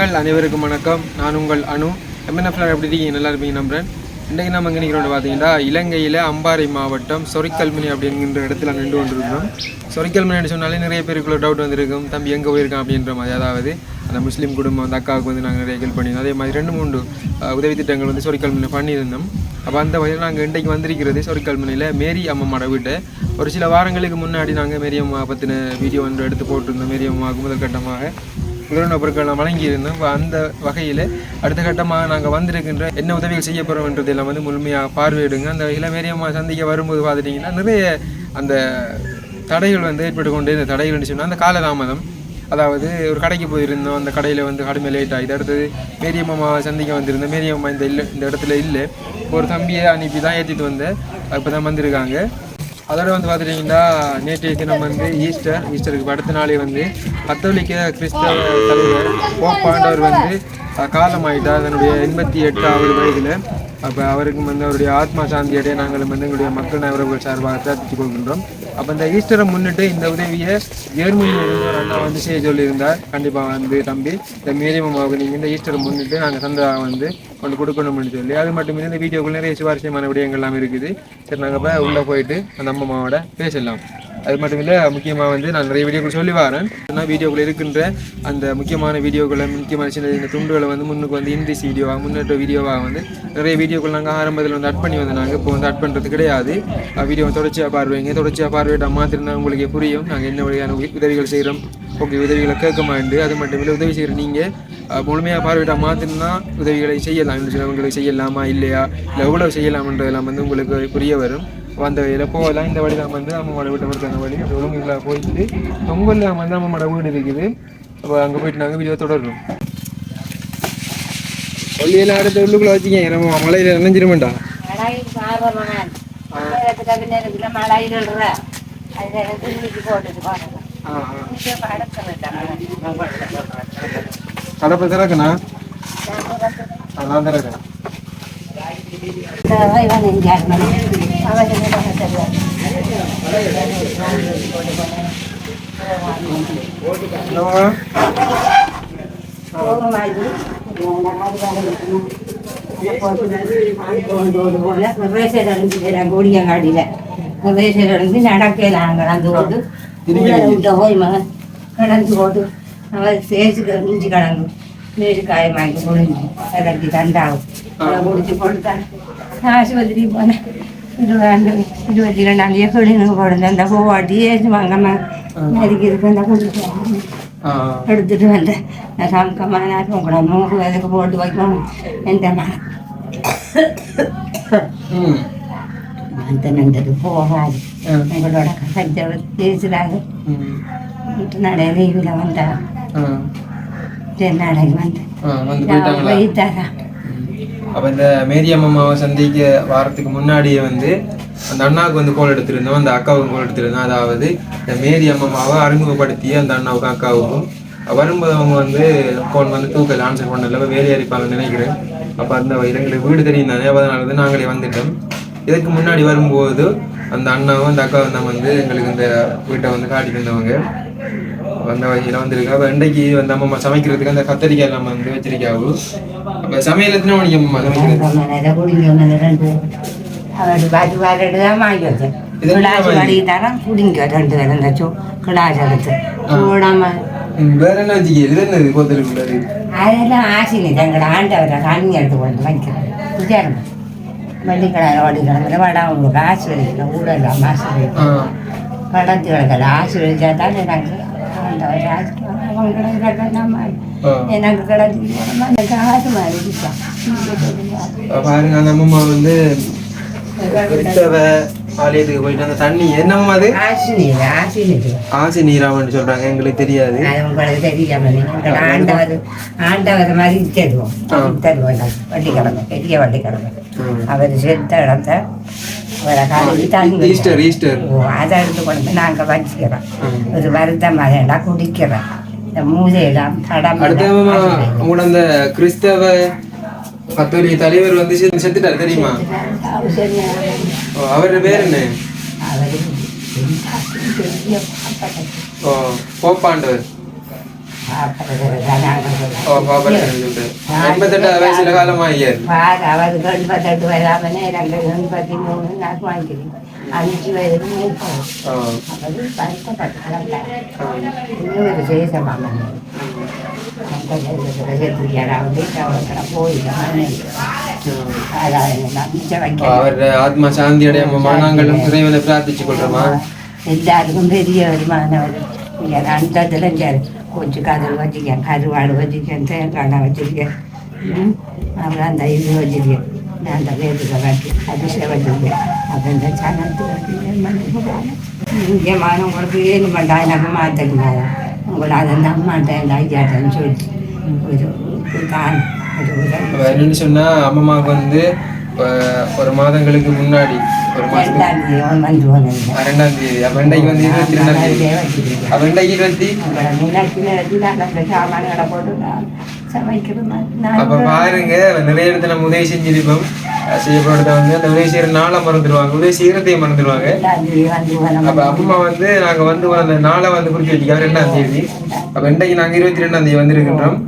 சொந்தங்கள் அனைவருக்கும் வணக்கம். நான் உங்கள் அனு. MNF எப்படி இருக்கீங்க? நல்லா இருப்பீங்க நம்புறேன். இன்றைக்கு நம்ம எங்கே நிற்கிறோம் பார்த்தீங்கன்னா, இலங்கையில் அம்பாறை மாவட்டம் சொரிக்கல்முனை அப்படிங்கிற இடத்துல நின்று கொண்டிருக்கிறோம். சொரிக்கல்முனைன்னு சொன்னாலே நிறைய பேருக்குள்ள டவுட் வந்திருக்கும், தம்பி எங்கே போயிருக்கான் அப்படின்ற மாதிரி. அதாவது அந்த முஸ்லீம் குடும்பம் அந்த அக்காவுக்கு வந்து நாங்கள் நிறைய ஹெல்ப் பண்ணியிருந்தோம். அதே மாதிரி 2-3 உதவி திட்டங்கள் வந்து சொரிக்கல்முனை பண்ணியிருந்தோம். அப்போ அந்த வகையில் நாங்கள் இன்றைக்கு வந்திருக்கிறது சொரிக்கல்முனையில் மேரி அம்மம்மாட வீட்டை. ஒரு சில வாரங்களுக்கு முன்னாடி நாங்கள் மேரி அம்மா பற்றின வீடியோ ஒன்று எடுத்து போட்டிருந்தோம். மேரி அம்மாவுக்கு முதல் கட்டமாக உலக பொருட்கள் வழங்கியிருந்தோம். அந்த வகையில் அடுத்த கட்டமாக நாங்கள் வந்திருக்கின்ற என்ன உதவிகள் செய்ய போகிறோம்ன்றதெல்லாம் வந்து முழுமையாக பார்வையிடுங்க. அந்த வகையில் மேரி அம்மா சந்திக்க வரும்போது பார்த்துட்டிங்கன்னா நிறைய அந்த தடைகள் வந்து ஏற்பட்டு கொண்டு இந்த தடைகள்னு சொன்னால் அந்த காலதாமதம். அதாவது ஒரு கடைக்கு போயிருந்தோம், அந்த கடையில் வந்து கடுமை லேட் ஆகிது. அடுத்தது மேரி அம்மாவை சந்திக்க வந்திருந்தோம். மேரி அம்மா இந்த இடத்துல இல்லை, ஒரு தம்பியை அனுப்பி தான் ஏற்றிட்டு வந்தேன். இப்போ தான் வந்திருக்காங்க. அதோட வந்து பார்த்துட்டிங்கன்னா நேற்றைய தினம் வந்து ஈஸ்டருக்கு அடுத்த நாளே வந்து கத்தோலிக்க கிறிஸ்தவ தலைவர் போப்பாண்டவர் வந்து காலமாயிட்டார் அதனுடைய 88வது வயதில். அப்போ அவருக்கு வந்து அவருடைய ஆத்மா சாந்தி அடைய நாங்களும் வந்து எங்களுடைய மக்கள் உறவுகள் சார்பாக பிரார்த்தித்துக் கொள்கின்றோம். அப்போ இந்த ஈஸ்டரை முன்னிட்டு இந்த உதவியை ஜெர்மனியில் ஒரு அண்ணா வந்து செய்ய சொல்லியிருந்தார். கண்டிப்பாக வந்து தம்பி இந்த மேரி அம்மாவுக்கு நீங்கள் இந்த ஈஸ்டரை முன்னிட்டு நாங்கள் சந்தா வந்து கொண்டு கொடுக்கணும்னு சொல்லி, அது மட்டும் இந்த வீடியோக்குள்ள நிறைய சுவாரஸ்யமான விடயங்கள்லாம் இருக்குது. சரி, நாங்கள் இப்போ உள்ளே போயிட்டு அந்த அம்மாவோட பேசலாம். அது மட்டும் இல்லை, முக்கியமாக வந்து நான் நிறைய வீடியோக்கள் சொல்லி வரேன். ஆனால் வீடியோக்கள் இருக்கின்ற அந்த முக்கியமான வீடியோக்களை முக்கியமான சின்ன இந்த துண்டுகளை வந்து முன்னுக்கு வந்து இங்கிலீஷ் வீடியோவாக முன்னேற்ற வீடியோவாக வந்து நிறைய வீடியோக்கள் நாங்கள் ஆரம்பத்தில் வந்து அட் பண்ணி வந்து நாங்கள் இப்போ வந்து அட் பண்ணுறது கிடையாது. வீடியோவை தொடர்ச்சியாக பார்வையிட்டால் மாத்திரம் உங்களுக்கு புரியும் நாங்கள் என்ன வகையான உதவிகள் செய்கிறோம். ஓகே, உதவிகளை கேட்க மாட்டேன். அது மட்டும் இல்லை, உதவி செய்கிற நீங்கள் முழுமையாக பார்வையிட்டால் மாத்திரம்தான் உதவிகளை செய்யலாம். சிலவங்களை செய்யலாமா இல்லையா, இல்லை எவ்வளோ செய்யலாம்ன்றதெல்லாம் வந்து உங்களுக்கு புரிய வரும். வந்த வழியில் போகலாம். இந்த வழி தான் வந்து அம்மாவோட வீட்டை பொறுத்த அந்த வழி ஒழுங்குகளை போயிட்டு பொங்கலில் வந்து அம்மாவோட வீடு இருக்குது. அப்போ அங்கே போயிட்டு நாங்கள் வீடியோ தொடரும். வழியெல்லாம் அடுத்த உள்ளுக்குள்ளே வச்சுக்கேன், நம்ம மலையில் நினைஞ்சிருமேண்டா. கடப்பை திறக்கண்ணா, நான் திறக்கிறேன். கோடியங்காடியில நடக்கலாங்க நடந்து போட்டு போய் மகன் கடந்து போட்டு அவன் சேச்சுக்கு குஞ்சு கடங்கு நீர் காயமாக்கி பொழிஞ்சு அதற்கு தண்டாகும் குடிச்சு போட்டுத்தான் ஆஸ்பத்திரி போனேன். 22 எப்படின்னு போடுது அந்த பூவாட்டி ஏசுவாங்கம்மா நெருக்கிருக்கு அந்த குடிச்சு எடுத்துட்டு வந்தேன். நான் சமக்கம்மா நான் உங்களோட மூக்கு எதுக்கு போட்டு வைக்கணும் எந்தம்மா அந்த நந்தது போகாது எங்களோட கசத்தை பேசுறாங்க. நடைய லீவில் வந்தா நடைக்கு வந்தேன் வைத்தாரா. அப்போ இந்த மேரி அம்மாவை சந்திக்க வாரத்துக்கு முன்னாடியே வந்து அந்த அண்ணாவுக்கு வந்து கோல் எடுத்திருந்தோம், அந்த அக்காவுக்கும் கோல் எடுத்திருந்தோம். அதாவது இந்த மேரி அம்மாவை அறிமுகப்படுத்தி அந்த அண்ணாவுக்கும் அக்காவுக்கும் வரும்போது அவங்க வந்து ஃபோன் வந்து தூக்கல் ஆன்சர் பண்ணல, வேலையாக இருப்பாங்கன்னு நினைக்கிறேன். அப்போ அந்த எங்களுக்கு வீடு தெரியும் தானே, அதனால வந்து நாங்களே வந்துட்டோம். இதுக்கு முன்னாடி வரும்போது அந்த அண்ணாவும் அந்த அக்காவும் தான் வந்து எங்களுக்கு இந்த வீட்டை வந்து காட்டிட்டு இருந்தவங்க. அந்த வகையில் வந்துருக்கு. அப்போ இன்றைக்கு வந்து அம்மா சமைக்கிறதுக்கு அந்த கத்தரிக்காய் எல்லாம் வந்து வச்சிருக்காவு. அப்போ சமையல் எத்தனை மணிக்கு அம்மா சமைக்கிறது? வேற என்ன வச்சுக்க? இது என்னது கோத்தலுக்குள்ளாரு? அதெல்லாம் ஆசினி தங்கட ஆண்டவரை கண்ணி எடுத்து கொண்டு வைக்கிறேன். வெள்ளிக்கிழமை வடிக்கிழமை வடை உங்களுக்கு ஆசீர்வதிக்கணும். ஊடலாம் ஆசீர்வதிக்கணும். கடத்து கிடக்கல ஆசீர்வதிச்சா தான் எனக்கு ஆண்டவர் எனக்கு கிடச்சி அந்த காசு மாதிரி பாருங்க. அந்த அம்மா வந்து ஆலயத்துக்கு போயிட்டு அந்த தண்ணி என்னம்மா அது ஆசி நீராமன்னு சொல்றாங்க, எங்களுக்கு தெரியாது. உங்களுக்கு தெரியாம ஆண்டவர் மாதிரி தருவோம் வள்ளிக்கிழமை பெரிய வள்ளிக்கிழமை அவர் செத்த இடத்த அவரை காலைக்கு தண்ணி ஈஸ்டர் அதை எடுத்து கொண்டு நாங்கள் வச்சுக்கிறோம். ஒரு வருத்தம் அதெல்லாம் குடிக்கிறோம். இந்த மூதையெல்லாம் படம் உங்களோட அந்த கிறிஸ்தவ கத்தோலிக்க தலைவர் வந்து செத்துட்டார் தெரியுமா? அவரு பேர் என்ன? போப்பாண்டவர். ஓ பாப்பரசன் சொல்லிட்டு 88 வயசுல காலமாகிய அவர் 88 வயதாமனே 83 நான் வாங்கிக்கிறேன் 5 வயது மூப்பது அவர் பயப்பட்டு கிடந்தார் இன்னும் ஒரு சேசமாக அவர் ஆத்மா சாந்தி அடைய நாங்களும் இறைவனை பிரார்த்திச்சு கொள்றோமா எல்லாருக்கும் பெரிய வருமானவர் அந்தத்துல கொஞ்சம் கதிர் வச்சுக்கேன் கருவாடு வச்சுக்கேன் தேங்காய் வச்சுருக்கேன் அப்புறம் அந்த இது வச்சுருக்கேன் அந்த வேதுகளை வச்சு அபிஷேகம் வச்சுருக்கேன் அப்புறம் இந்த சனத்து முக்கியமான உங்களுக்கு ஏழு மண்டா எனக்கு மாற்றிருந்தாங்க உங்களை அதை அந்த அம்மாட்டேன் ஐயாட்டேன்னு சொல்லிட்டு ஒரு தான் என்னன்னு சொன்னா அம்மாவுக்கு வந்து ஒரு மாதங்களுக்கு முன்னாடி ஒரு மாதம் 2ஆம் தேதி அப்ப இன்றைக்கு வந்து 22ஆம் தேதி அப்ப இன்றைக்கு அப்ப பாருங்க நிறைய இடத்துல நம்ம உதவி செஞ்சிருப்போம் செய்யப்படுறத வந்து அந்த உதவி செய்யற நாளை மறந்துடுவாங்க உதவி செய்யறதையும் மறந்துடுவாங்க அப்ப அம்மா வந்து நாங்க வந்து அந்த நாளை வந்து குறிச்சு வச்சுக்கோம் 2ஆம் தேதி அப்ப இன்றைக்கு நாங்க 22ஆம் தேதி வந்திருக்கின்றோம்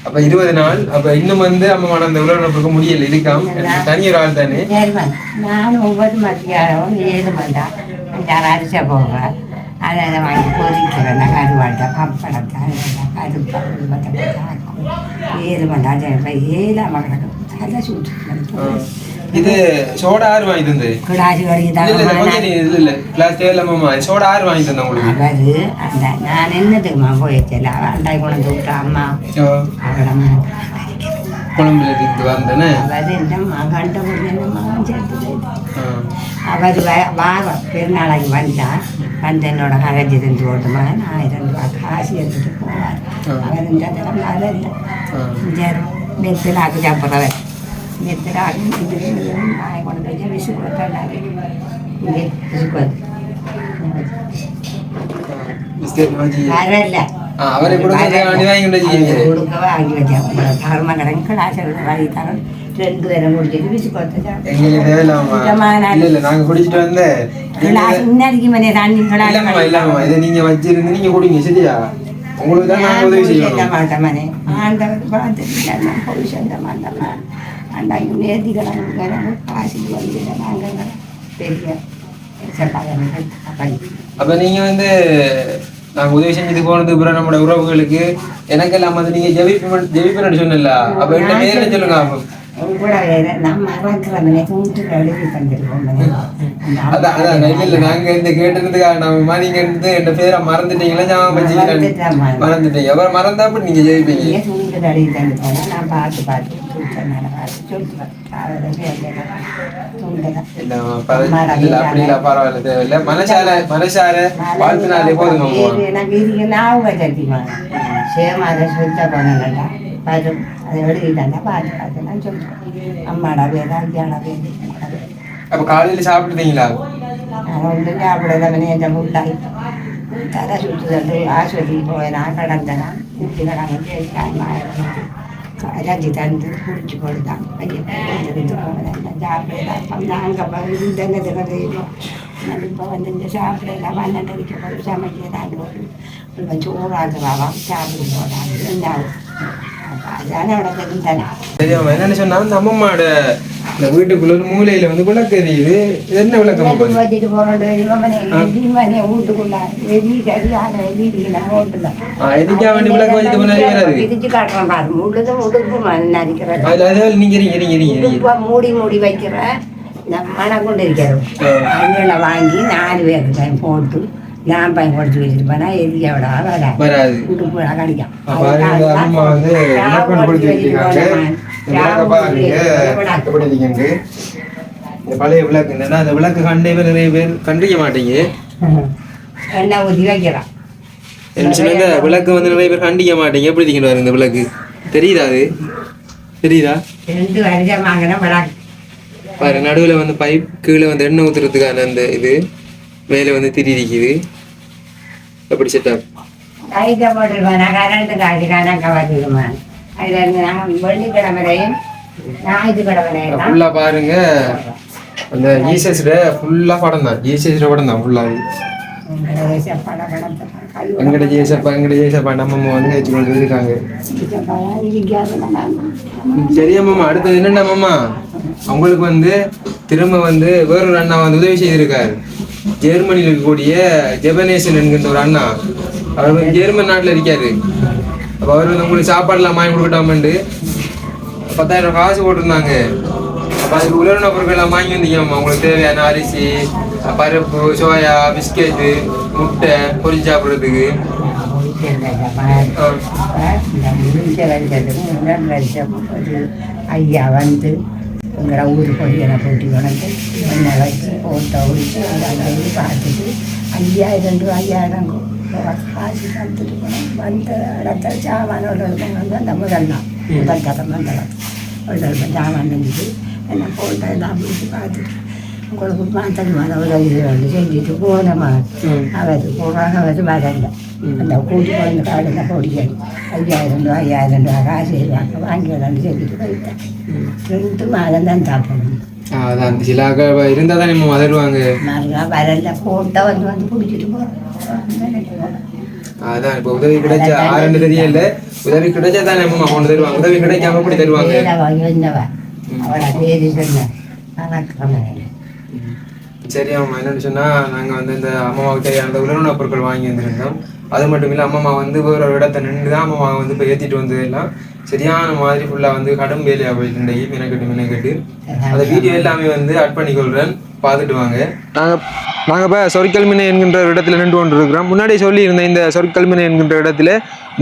அப்ப 20 நாள் அப்ப இன்னும் வந்து அம்மா அந்த உலகத்துக்கு முடியல இருக்காம் தனியொரு ஆள் தானே நான் ஒவ்வொரு மத்தியானம் 7 மண்டா அரிசா போவேன் அதை வாங்கி பொறிக்கிறேன் கருவாட்டை பப்படத்தை கருப்பை 7 மண்டா 7 மகனுக்கு தலை சுட்டு இது சோடா ஆறு வாங்கி தந்து கிளாஸ் இல்ல கிளாஸ் தேவையில்லாம சோடா ஆறு வாங்கி தந்தேன் உங்களுக்கு அவரு அந்த நான் என்னதுக்குமா போயிடுச்சு அண்டாய் கொண்டு விட்டா அம்மா அவளம்மா குழம்புல இருந்து வந்தேன்னு அவர் இந்த மகன்கிட்ட ஒரு மகன் சேர்த்து அவர் வாரம் பெருநாளைக்கு வந்தா வந்து என்னோட கரைஞ்சி தந்து போட்டு மகன் 1000 ரூபாய் காசு எடுத்துட்டு போவார் அவர் இந்த தரம் அதை இல்லை நெத்தில் ஆக்கு சாப்பிட்றவர் நெத்திராக நாயை கொண்டு வச்சு விசு கொடுத்தாண்டாரு இங்கே விசு வரல அவரை கொடுக்க வாங்கி வச்சேன் தரமா கிடக்கு கிளாஸ் வாங்கி தரோம் 2 பேரும் குடிச்சிட்டு விசு கொடுத்தா நாங்க குடிச்சிட்டு வந்து முன்னாடிக்கு மணி தண்ணி இல்லாம இதை நீங்க வச்சிருந்து நீங்க குடிங்க சரியா உங்களுக்கு தான் நாங்க உதவி செய்யணும் மாட்டோமே ஆண்டவர் பார்த்துட்டு போய் சொந்த மாட்டோமா அண்டாங்க நேர்த்திக்கடன் காசுக்கு வந்து நாங்கள் பெரிய அப்ப நீங்க வந்து நாங்க உதவி செஞ்சது போனதுக்கு அப்புறம் நம்மளோட உறவுகளுக்கு எனக்கெல்லாம் வந்து நீங்க ஜெபிப்பேன்னு சொன்னல அப்ப என்ன பேர் சொல்லுங்க கூட நம்ம மறக்கிறவனே தூண்டு எழுதி தந்திருக்கோம் அதான் இல்ல நாங்க இந்த கேட்டதுக்காக நம்ம நீங்க இருந்து என் பேரை மறந்துட்டீங்களா ஞாபகம் வச்சுக்கிறேன் மறந்துட்டீங்க அப்புறம் மறந்தா அப்படி நீங்க ஜெயிப்பீங்க தூண்டு எழுதி தந்துருக்கோம் நான் பார்த்து பரவாயில்ல தேவையில்லை மனசார வாழ்த்தினாலே போதும் சேமாத சுத்த போனா பாரு அதை எழுதிட்டாண்டா பார்த்து நான் சொல்றேன் அம்மாடா பேர் ஐயாடா பேர் அப்ப காலையில சாப்பிட்டுட்டீங்களா ஒன்று சாப்பிடல எந்த முட்டாய் தலை சுற்றுதல் ஆஸ்பத்திரிக்கு போவேனா கடந்தனா குட்டி கடந்து ரஞ்சி தந்து குடிச்சு கொடுத்தான் சாப்பிடலாம் அங்கே இருந்ததுக்கு இப்போ வந்து இந்த சாப்பிடலாம் 12 போய் சமைக்கிறாங்க இப்போ சோறாக்குறாவாம் சாப்பிட போகிறாங்க இருந்தாலும் அதான இடத்துக்கு தானே தெரியாம என்னன்னு சொன்னா அந்த அம்மம்மாட இந்த வீட்டுக்குள்ள ஒரு மூலையில வந்து விளக்கு எரியுது என்ன விளக்கு வச்சுட்டு போறோம் வீட்டுக்குள்ள எரி சரியான எதுக்காக வேண்டி விளக்கு வச்சுட்டு போனாரு பிரிச்சு காட்டுறோம் பாரு முழுதும் உடுப்பு நரிக்கிறேன் நீங்க மூடி மூடி வைக்கிற மனம் கொண்டு இருக்கிறோம் அதுல வாங்கி 4 பேருக்கு போட்டு லாம்பையும் குடிச்சு வச்சிருப்பேனா எரியாவிட வராது உடுப்பு கிடைக்கும் பழைய விளக்கு என்னன்னா அந்த விளக்கு கண்டே பேர் நிறைய பேர் கண்டிக்க மாட்டீங்க எண்ணெய் ஊற்றி வைக்கிறான் விளக்கு வந்து நிறைய பேர் கண்டிக்க மாட்டீங்க எப்படி தீங்க இந்த விளக்கு தெரியுதா அது தெரியுதா 2 வருஷம் வாங்கின விளக்கு பாரு நடுவில் வந்து பைப் கீழே வந்து எண்ணெய் ஊற்றுறதுக்கான அந்த இது மேலே வந்து திரி இருக்குது எப்படி செட்டப் லைட்டை போட்டுருப்பேன் கரண்ட் காட்டி கணக்க வச்சுக்குவேன் அதில் இருந்து நான் வெள்ளிக்கிழமையும் ஞாயிற்றுக்கிழமையும் ஃபுல்லாக பாருங்க அந்த ஜீசஸோட ஃபுல்லாக படம் தான் ஜீசஸோட படம் தான் ஃபுல்லாக எங்கட ஜேசப்பா நம்ம அம்மா வந்து வச்சு கொண்டு இருக்காங்க. சரி அம்மா, அடுத்தது என்னென்ன அம்மா, அவங்களுக்கு வந்து திரும்ப வந்து வேறொரு அண்ணா வந்து உதவி செய்திருக்காரு. ஜெர்மனியில் இருக்கக்கூடிய ஜெபனேசன் என்கின்ற ஒரு அண்ணா, அவர் வந்து ஜெர்மன் நாட்டில் இருக்காரு. அப்போ அவர் வந்து உங்களுக்கு சாப்பாடுலாம் வாங்கி கொடுக்கட்டாமண்டு 10,000 காசு போட்டிருந்தாங்க. அப்போ அதுக்கு உலர்ன பொருட்கள்லாம் வாங்கி வந்தீங்கம்மா. உங்களுக்கு தேவையான அரிசி, பருப்பு, சோயா, பிஸ்கெட்டு, முட்டை பொரிச்சு சாப்பிட்றதுக்கு. ஐயா வந்து எங்களை ஊர் பொடியனை போட்டி உனக்கு எண்ணெய் வச்சு போட்டை உரிச்சு அதை பார்த்துட்டு 5,000 காசு தந்துட்டு போனோம். வந்த இடத்துல சாமானோட வந்து அந்த முதல் தரம் வந்தளம் சாமான் வந்துட்டு என்ன போட்டோ எல்லாம் பிடிச்சி பார்த்துட்டு உங்களுக்கு மாத்தல் மத உதவி செஞ்சுட்டு போனோமா. அவர் போடுறாங்க, அவர் வரல. அந்த கூட்டி போன காடுல பொடியடி 5,000 காசு வாங்கி விளாண்டு செஞ்சுட்டு போயிட்டேன். 2 மாதம் தான் சாப்பிடணும். அதான் சில இருந்தால் தான் நம்ம வருவாங்க. மறுநாள் வரல, போட்டோ வந்து பிடிச்சிட்டு போகிறோம். அதான் இப்போ உதவி கிடைச்சா ஆரண்டு தெரியல, உதவி கிடைச்சா தான் நம்ம கொண்டு தருவாங்க. உதவி கிடைக்காம எப்படி தருவாங்க? அவளை பேரு சொன்ன சரி அம்மா, என்னன்னு சொன்னா நாங்கள் வந்து இந்த அம்மாவுக்கு தேவையான உலர்ண பொருட்கள் வாங்கி வந்திருந்தோம். அது மட்டும் இல்லை, அம்மா வந்து வேற ஒரு இடத்த நின்று தான் அம்மா வந்து இப்போ ஏற்றிட்டு வந்தது எல்லாம் சரியான மாதிரி ஃபுல்லாக வந்து கடும் வேலையாக போயிட்டு மினக்கட்டு அந்த வீடியோ எல்லாமே வந்து அட் பண்ணிக்கொள்கிறேன், பார்த்துட்டு வாங்க. நாங்கள் இப்போ சொற்கல்மினை என்கின்ற ஒரு இடத்துல நின்று கொண்டு இருக்கிறோம். முன்னாடி சொல்லியிருந்த இந்த சொற்கல்மினை என்கின்ற இடத்துல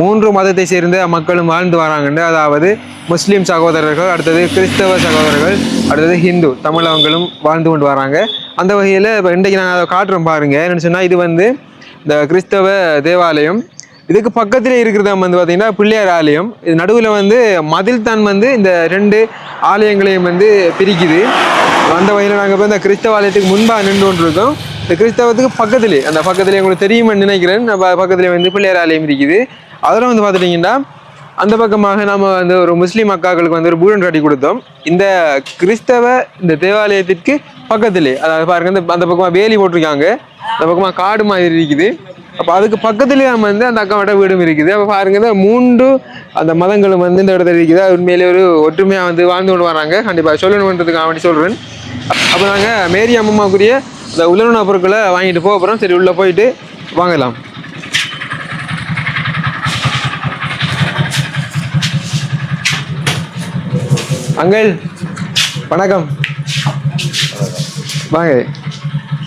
3 மதத்தை சேர்ந்த மக்களும் வாழ்ந்து வராங்கன்னு. அதாவது முஸ்லீம் சகோதரர்கள், அடுத்தது கிறிஸ்தவ சகோதரர்கள், அடுத்தது ஹிந்து தமிழவங்களும் வாழ்ந்து கொண்டு வராங்க. அந்த வகையில் இப்போ இன்றைக்கு நாங்கள் அதை காட்டுறோம் பாருங்கள். என்னென்னு சொன்னால் இது வந்து இந்த கிறிஸ்தவ தேவாலயம். இதுக்கு பக்கத்திலே இருக்கிறது வந்து பார்த்திங்கன்னா பிள்ளையார் ஆலயம். இது நடுவில் வந்து மதில் தான் வந்து இந்த 2 ஆலயங்களையும் வந்து பிரிக்குது. அந்த வகையில் நாங்கள் இப்போ இந்த கிறிஸ்தவ ஆலயத்துக்கு முன்பாக நின்று கொண்டு இருக்கோம். இந்த கிறிஸ்தவத்துக்கு பக்கத்திலே உங்களுக்கு தெரியுமென்னு நினைக்கிறேன். நம்ம பக்கத்திலே வந்து பிள்ளையார் ஆலயம் இருக்குது. அதெல்லாம் வந்து பார்த்துட்டிங்கன்னா அந்த பக்கமாக நம்ம வந்து ஒரு முஸ்லீம் அக்காக்களுக்கு வந்து ஒரு பூடன் கட்டி கொடுத்தோம். இந்த கிறிஸ்தவ இந்த தேவாலயத்திற்கு பக்கத்திலே, அதாவது பாருங்க அந்த பக்கமாக வேலி போட்டிருக்காங்க, அந்த பக்கமாக காடு மாதிரி இருக்குது. அப்போ அதுக்கு பக்கத்துலேயே நம்ம வந்து அந்த அக்காவோட வீடும் இருக்குது. அப்போ பாருங்க இந்த 3 அந்த மதங்களும் வந்து இந்த இடத்துல இருக்குது. உண்மையிலே ஒரு ஒற்றுமையாக வந்து வாழ்ந்து கொண்டு வராங்க. கண்டிப்பாக சொல்லணுன்றதுக்கு வேண்டி சொல்கிறேன். அப்போ நாங்கள் மேரி அம்மாவுக்குரிய இந்த உலர்ண பொருட்களை வாங்கிட்டு போக போகிறோம். சரி, உள்ளே போயிட்டு வாங்கலாம். அங்கிள் வணக்கம், வாங்க.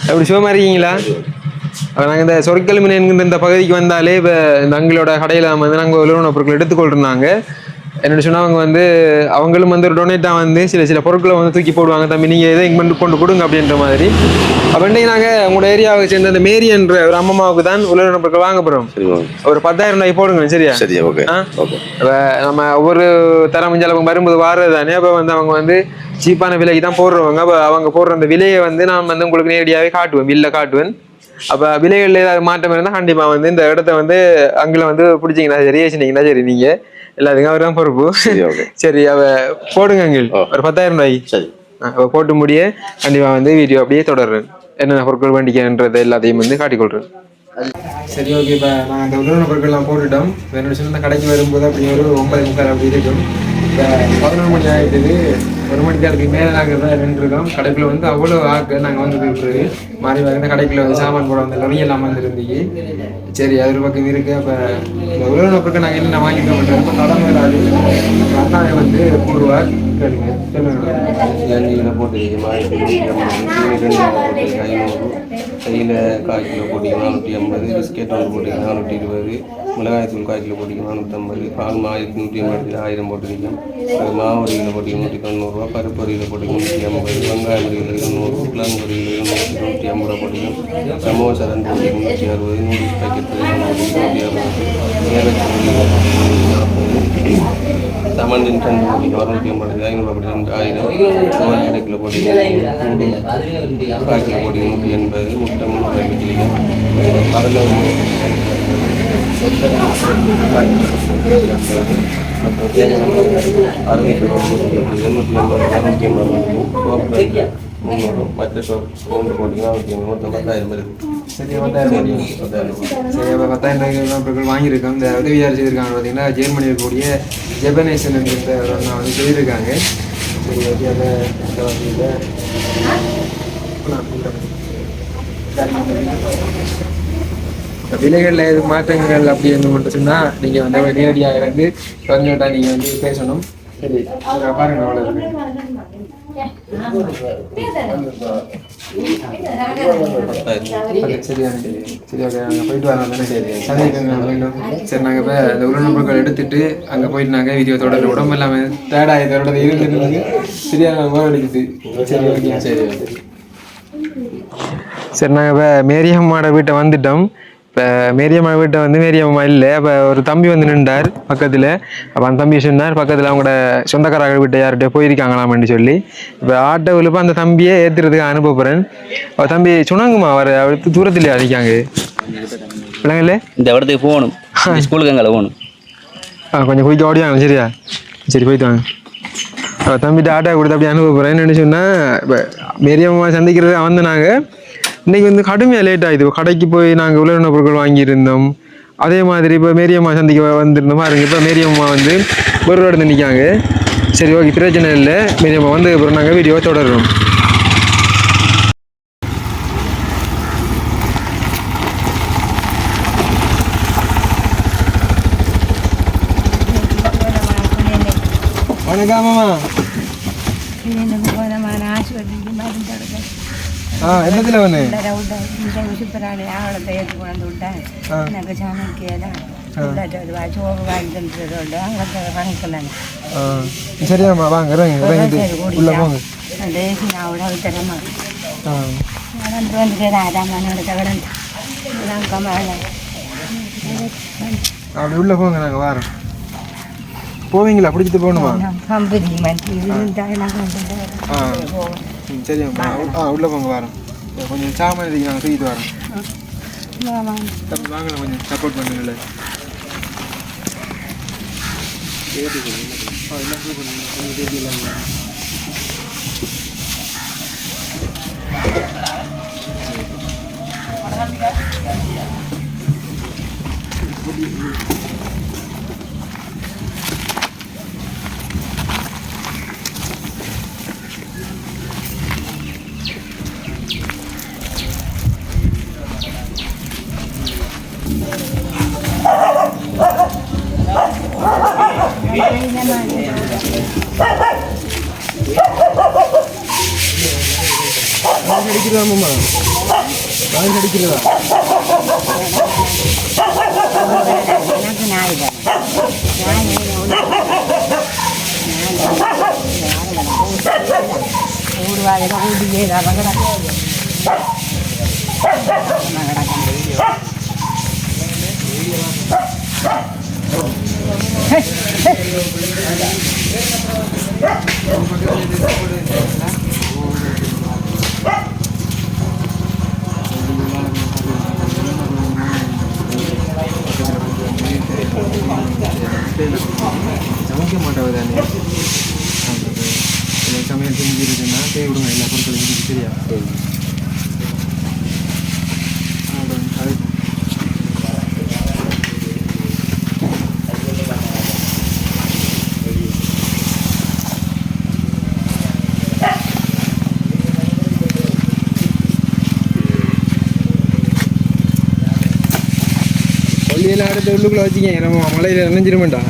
எப்படி சுகமாக இருக்கீங்களா? நாங்கள் இந்த சொற்கல்மினை என்கின்ற இந்த பகுதிக்கு வந்தாலே இப்போ இந்த அங்களோட கடையில் வந்து நாங்கள் உலர்ண பொருட்கள் எடுத்துக்கொள்கிறாங்க. என்னென்னு சொன்னால் அவங்க வந்து அவங்களும் வந்து ஒரு டொனேட்டாக வந்து சில பொருட்களை வந்து தூக்கி போடுவாங்க. தம்பி நீங்கள் எதை இங்கே கொண்டு கொடுங்க அப்படின்ற மாதிரி. அப்போ இன்றைக்கு நாங்கள் உங்களோட ஏரியாவை சேர்ந்த அந்த மேரி என்ற ஒரு அம்மாவுக்கு தான் உலர்ண பொருட்கள் வாங்க போகிறோம். ஒரு 10,000 போடுங்க. சரியா? சரி, ஓகே. இப்போ நம்ம ஒவ்வொரு தரம் அளவுக்கு வரும்போது வாரது தானே. அப்போ வந்து அவங்க வந்து சீப்பான விலைக்கு தான் போடுறவங்க. அப்போ அவங்க போடுற அந்த விலையை வந்து நான் வந்து உங்களுக்கு நேரடியாகவே காட்டுவேன், பில்லை காட்டுவேன். அப்போ விலைகளில் ஏதாவது மாற்றம் இருந்தால் கண்டிப்பாக வந்து இந்த இடத்த வந்து அங்கே வந்து பிடிச்சிங்கன்னா சரி, ஏசினீங்கன்னா சரி, நீங்கள் எல்லாத்துக்கும் அவர் தான் பொறுப்பு. சரி, அவ போடுங்க அங்கிள், ஒரு 10,000. சரி, அவ போட்டு முடிய கண்டிப்பாக வந்து வீடியோ அப்படியே தொடர்றேன். என்னென்ன பொருட்கள் வேண்டிக்கன்றது எல்லாத்தையும் வந்து காட்டிக்கொள்கிறேன். சரி, ஓகே. இப்போ நான் அந்த உலர்ண பொருட்கள்லாம் போட்டுட்டோம். வேணும்னு சொன்னால் இந்த கடைக்கு வரும்போது அப்படி ஒரு 9:30 அப்படி இருக்கும். இப்போ 11 மணி ஆகிடுது. 1 மணி நேரத்துக்கு மேலே நாங்கள் தான் நின்றுருக்கோம். கடைக்குள்ள வந்து அவ்வளோ ஆக்கள் நாங்கள் வந்து போயிட்டு மாறி வந்து கடைக்குள்ள வந்து சாமான் போட வந்து லொரியெல்லாம் வந்துருந்தீங்க. சரி, அது ஒரு பக்கம் இருக்குது. அப்போ இந்த உலர்ண பொருட்கள் நாங்கள் என்னென்ன வாங்கிட்டு பண்ணுறோம். இப்போ தலைமையிலாது அண்ணாவை வந்து போடுவார். இளநீரில் போட்டு 500, கையில் 1/4 கிலோ போட்டி 450, பிஸ்கெட் ஒன்று போட்டி 420, மிளகாய்த்தூள் 1/4 கிலோ போட்டி 450, பால் 1180, 1000 போட்டிருக்கோம். மாவு 1 கிலோ போட்டி 190 ரூபா, பருப்பு 1 கிலோ போட்டி 150, வெங்காயம் 1 கிலோ 200, கிழங்கு 1 கிலோ 250 ரூபா போட்டிக்கும். சமோசா 2 போட்டி 360, நூடுல்ஸ் பேக்கெட் 260, சமண்டின் 2 போட்டி 250, 500 போட்டி 1000, 1 கிலோ போட்டி 1 கிலோ போட்டி 180, முட்டை 300 வச்சுருக்கோம். அதில் மற்ற சோப்பு 3 போட்டிங்கன்னா 10,000 வருது. சரி 10,000 சரி அப்போ 10,000 வாங்கியிருக்கோம். இந்த உதவியார் செய்திருக்காங்க பார்த்தீங்கன்னா ஜெர்மனி இருக்கக்கூடிய ஜெபனேசன் என்ற ஒரு அண்ணா வந்து செய்திருக்காங்க. சரி ஓகே அதை விலைகளில் எது மாற்றங்கள் அப்படி என்ன மட்டும் சொன்னால் நீங்கள் வந்து நேரடியாக இருந்து கொஞ்சோட்டா நீங்கள் வந்து பேசணும். சரி பாருங்க அவ்வளோ சரி ஓகே நாங்கள் போயிட்டு வரோம் தானே. சந்தேகங்க மீண்டும் சரி நாங்கள் இப்போ இந்த உருளம்பொருட்கள் எடுத்துட்டு அங்கே போயிட்டு நாங்கள் வீடியோ தொடர உடம்பு இல்லாமல் தேடாயத்தோட இருந்து சரியாக அடிக்குது. சரி ஓகே சரி சரி நாங்கள் இப்போ மேரியம்மாவோட வீட்டை வந்துட்டோம். இப்போ மேரியம்மா வீட்டை வந்து மேரியம்மா இல்லை. அப்போ ஒரு தம்பி வந்து நின்றார் பக்கத்தில். அப்போ அந்த தம்பி சொன்னார் பக்கத்தில் அவங்களோட சொந்தக்காரர்கள் வீட்டை யார்கிட்ட போயிருக்காங்களாம்னு சொல்லி. இப்போ ஆட்டோவில் இப்போ அந்த தம்பியை ஏற்றுறதுக்கு அனுப்ப போகிறேன். அவர் தம்பி சொன்னாங்கம்மா அவர் அவருக்கு தூரத்தில் அடிக்காங்க இல்லைங்களே இந்த இடத்துக்கு போகணும், ஸ்கூலுக்கு அங்கே போகணும். கொஞ்சம் போய்ட்டு ஓடிவாங்க. சரியா சரி போய்ட்டு வாங்க. அவர் தம்பிட்டு ஆட்டோ கொடுத்து அப்படி அனுப்ப போகிறேன். என்னென்னு சொன்னால் இப்போ மேரியம்மா சந்திக்கிறது வந்து நாங்கள் இன்றைக்கி வந்து கடுமையாக லேட் ஆகிடுது. கடைக்கு போய் நாங்கள் உலக பொருட்கள் வாங்கியிருந்தோம். அதே மாதிரி இப்போ மேரியம்மா சந்திக்க வந்திருந்தோம் பாருங்க. இப்போ மேரியம்மா வந்து ஒரு இடத்துல நிற்காங்க. சரி ஓகே பிரச்சனை இல்லை. மேரியம்மா வந்து அப்புறம் நாங்கள் வீடியோ தொடர்றோம். வணக்கம் மாமா. என்னத்துல வந்து சரியாம்மா வாங்க உள்ள போங்க. அப்படி உள்ள போங்க நாங்கள் வரோம். போவீங்களா பிடிச்சிட்டு போகணுமா? சரியாம்மா உள்ளே போங்க வரோம். கொஞ்சம் சாமான் இருக்கு நாங்கள் தூக்கிட்டு வரோம். வாங்கலாம் கொஞ்சம் சப்போர்ட் பண்ணுங்கள. அடிக்கிறதாம்மா வாங்கி அடிக்கிறதா சமைக்க மாட்டேன் தானே சமையல் செஞ்சுருக்குன்னா கை விடுங்க எல்லா பொருட்களும் வீட்டுக்கு சரியா பள்ளியெல்லாம் அடுத்த உள்ளுக்குள்ள வச்சுக்கங்க. நம்ம மழையில் நினைஞ்சிருமேண்டா.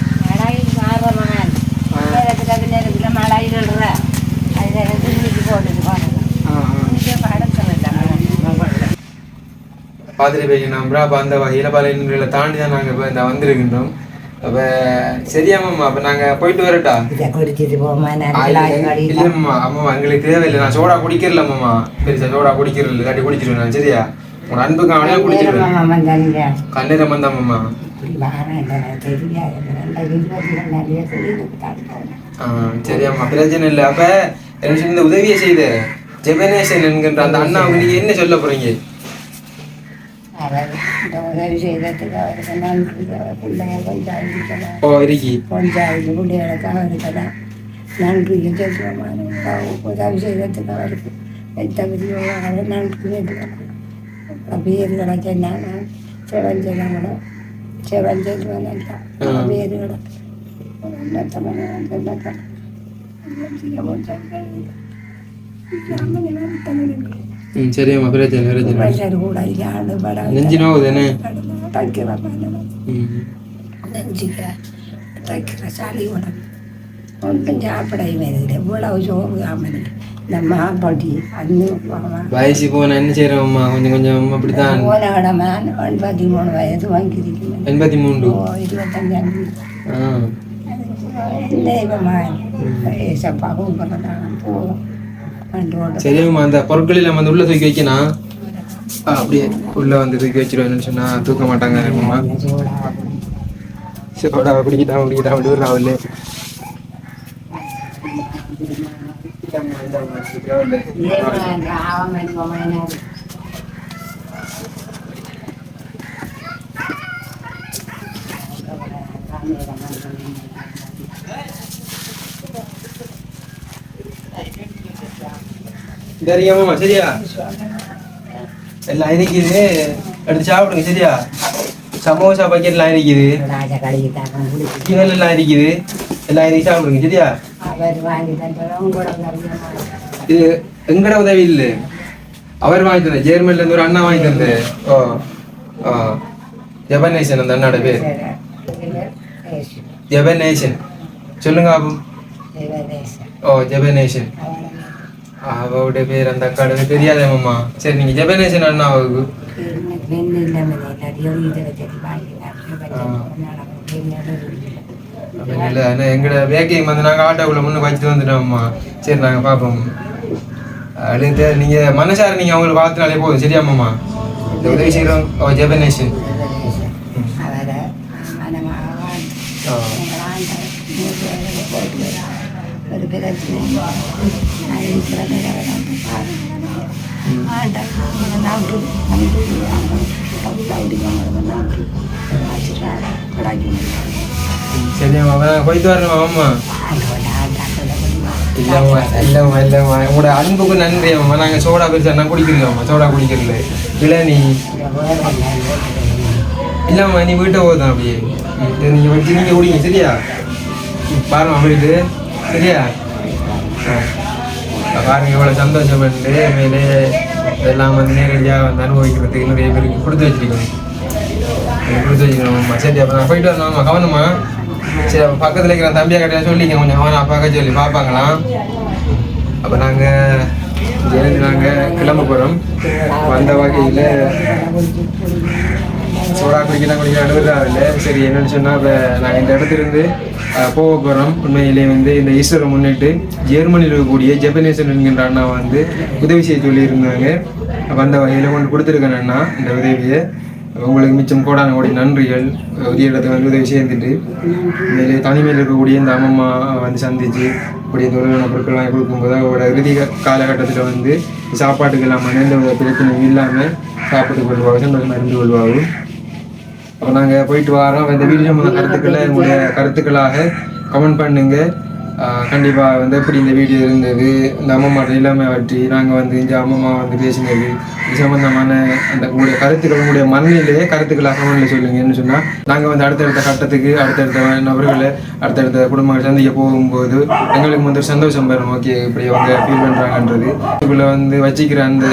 பார்த்துட்டு போய்க்கணும்ரா. அப்போ அந்த வகையில் பல இன்னும் தாண்டி தான் நாங்கள் இப்போ இந்த வந்திருக்கின்றோம். அப்போ சரியாமாம்மா அப்போ நாங்கள் போயிட்டு வரட்டா? இல்லைம்மா அம்மா எங்களுக்கு தேவையில்லை. நான் சோடா குடிக்கிறலம்மா. பெருசா சோடா குடிக்கிறது காட்டி குடிச்சிருவேன் நான். சரியா உன் அன்புக்கு அவனே குடிச்சிருவேன். கண்ணீரம் வந்தாம்மா. சரியாம்மா பிரச்சனை இல்லை. அப்போ எனக்கு இந்த உதவியை செய்த ஜெபனேசன் என்கின்ற அந்த அண்ணாவுக்கு நீங்கள் என்ன சொல்ல போகிறீங்க? உதவி செய்ததுக்கு அவருக்கு நன்றி. பிள்ளைங்க ஓ இருக்கி கொஞ்சம் பிள்ளைகளுக்கு அவருக்கு தான் நன்றி சொல்லுவோம். உதவி செய்ததுக்கு அவருக்கு எந்த விதியோட நன்றி. பேருகளை சொன்னாங்க செவஞ்செல்லாம் கூட செவஞ்சல் பேருகளை சரியாம்மா பிரச்சனை கூட யாரு படம் நெஞ்சு நோவுதானே தைக்கிற நெஞ்சுக்க தைக்கிற சளி உடம்பு ஒன்றும் சாப்பிடவே இல்லை இவ்வளவு சோறு ஆமல் இந்த மாப்பாட்டி அன்னும் வயசு போன என்ன செய்யறோம்மா கொஞ்சம் கொஞ்சம் அப்படித்தான் போன கடமை 83 வயது வாங்கியிருக்கேன் 83 25 தெய்வமாக போகும் சரியாம்மா அந்த பொருட்களில் நம்ம வந்து உள்ள தூக்கி வைக்கணும் அப்படியே உள்ள வந்து தூக்கி வச்சிருவேன்னு சொன்னா தூக்க மாட்டாங்க அம்மா சோடா குடிக்கிட்டா விடுறாவில்ல தெரியாமா சரியா எல்லாம் இருக்குது எடுத்து சாப்பிடுங்க சரியா சமோசா பாக்கெட்லாம் இருக்குது கிணல் எல்லாம் இருக்குது எல்லாம் இருக்கு சாப்பிடுங்க சரியா இது எங்கட உதவி இல்லை அவர் வாங்கி தந்த ஜெர்மன்ல இருந்து ஒரு அண்ணா வாங்கி தந்த ஓ ஓ ஜெபனேசன் அந்த அண்ணாட பேர் ஜெபனேசன் சொல்லுங்க ஆபு ஓ ஜெபனேசன் அவருடைய பேர் அந்த அக்காடு தெரியாதே மாமா சரி நீங்க ஜெபனேசன் அண்ணா அவருக்கு இல்லை எங்கட வேக்கையும் வந்து நாங்கள் ஆட்டோக்குள்ள முன்னுக்கு வச்சுட்டு வந்துட்டோம்மா சரி நாங்கள் பார்ப்போம் அடுத்து நீங்கள் மனசார நீங்கள் அவங்களை பார்த்துனாலே போதும் சரியாம்மாம்மா இந்த உதவி செய்கிறோம் ஓ ஜெபனேஷன் சரியாம்மா போயிட்டு வரணும் அம்மா இல்லம்மா உங்களோட அன்புக்கு நன்றி அம்மா நாங்கள் சோடா பெருசா குடிக்கிறோம்மா சோடா குடிக்கிறது இளநீ இல்லம்மா நீ வீட்டை போதும் அப்படியே நீங்கள் வச்சு நீங்கள் குடிங்க சரியா பாருமா போயிட்டு சரியா பாருங்க எவ்வளோ சந்தோஷம் பண்ணு மேலே இதெல்லாம் வந்து நேரடியாக வந்து அனுபவிக்கிறதுக்கு நிறைய பேருக்கு கொடுத்து வச்சிருக்கோம் சரி அப்போ நான் போயிட்டு வரணும் கவனமா சரி அப்போ பக்கத்தில் இருக்கிற தம்பியா கிட்ட சொல்லிங்க கொஞ்சம் அவனை அப்பாக்க சொல்லி பார்ப்பாங்களாம் அப்போ நாங்கள் இங்கேருந்து நாங்கள் கிளம்ப போகிறோம் வந்த வகையில் சோடா குடிக்கலாம் அனுபவில்லை சரி என்னென்னு சொன்னால் இப்போ நாங்கள் இந்த இடத்துலேருந்து போக போகிறோம் உண்மையிலே வந்து இந்த ஈஸ்வரை முன்னிட்டு ஜெர்மனியில் இருக்கக்கூடிய ஜெபனேசன் என்கின்ற அண்ணா வந்து உதவி செய்ய சொல்லியிருந்தாங்க வந்த வகையில் கொண்டு கொடுத்துருக்கேன் அண்ணா இந்த உதவியை உங்களுக்கு மிச்சம் கோடான கோடி நன்றிகள் உரிய இடத்துல வந்து உதவி செய்துட்டு உண்மையிலே தனிமையில் இருக்கக்கூடிய இந்த அம்மம்மா வந்து சந்தித்து இப்படி தொழிலான பொருட்கள் வாங்கி கொடுக்கும்போது அவரோட இறுதி காலகட்டத்தில் வந்து சாப்பாட்டுக்கு இல்லாமல் எந்த வித பிரச்சனையும் இல்லாமல் சாப்பிட்டு கொள்வாங்க சந்தோஷமாக இருந்து கொள்வாங்க அப்போ நாங்கள் போயிட்டு வரோம் இந்த வீடியோ கருத்துக்களை உங்களுடைய கருத்துக்களாக கமெண்ட் பண்ணுங்க கண்டிப்பாக வந்து எப்படி இந்த வீடியோ இருந்தது இந்த அம்மம்மாட்ட இல்லாமல் பற்றி நாங்கள் வந்து இந்த அம்மம்மா வந்து பேசினது இது சம்மந்தமான அந்த உங்களுடைய கருத்துக்கள் உங்களுடைய மனநிலையே கருத்துக்களாக கமெண்ட்ல சொல்லுங்கன்னு சொன்னால் நாங்கள் வந்து அடுத்தடுத்த கட்டத்துக்கு அடுத்தடுத்த நபர்களை அடுத்தடுத்த குடும்பங்களை சந்திக்க போகும்போது எங்களுக்கு வந்து சந்தோஷம் பெறும் ஓகே இப்படி அவங்க ஃபீல் பண்ணுறாங்கன்றது இதுக்குள்ளே வந்து வச்சிக்கிற அந்த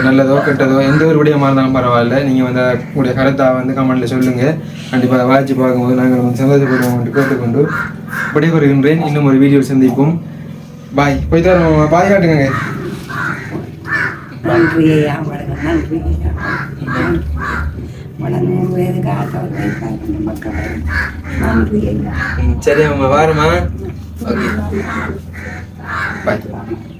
நல்லதோ கெட்டதோ எந்த ஒரு விடயமாக இருந்தாலும் பரவாயில்ல நீங்கள் வந்து உங்களுடைய கருத்தை வந்து கமெண்ட்ல சொல்லுங்கள் கண்டிப்பாக வாட்சி பார்க்கும்போது நாங்கள் வந்து சந்தோஷப்படுவோம் கேட்டுக்கொண்டு விடைபெறுகின்றேன் இன்னும் ஒரு வீடியோ சந்திப்போம் பாய் போய் தரோம் பாய் காட்டுங்க நன்றி சரி அம்மா வாரம்மா ஓகே பாய்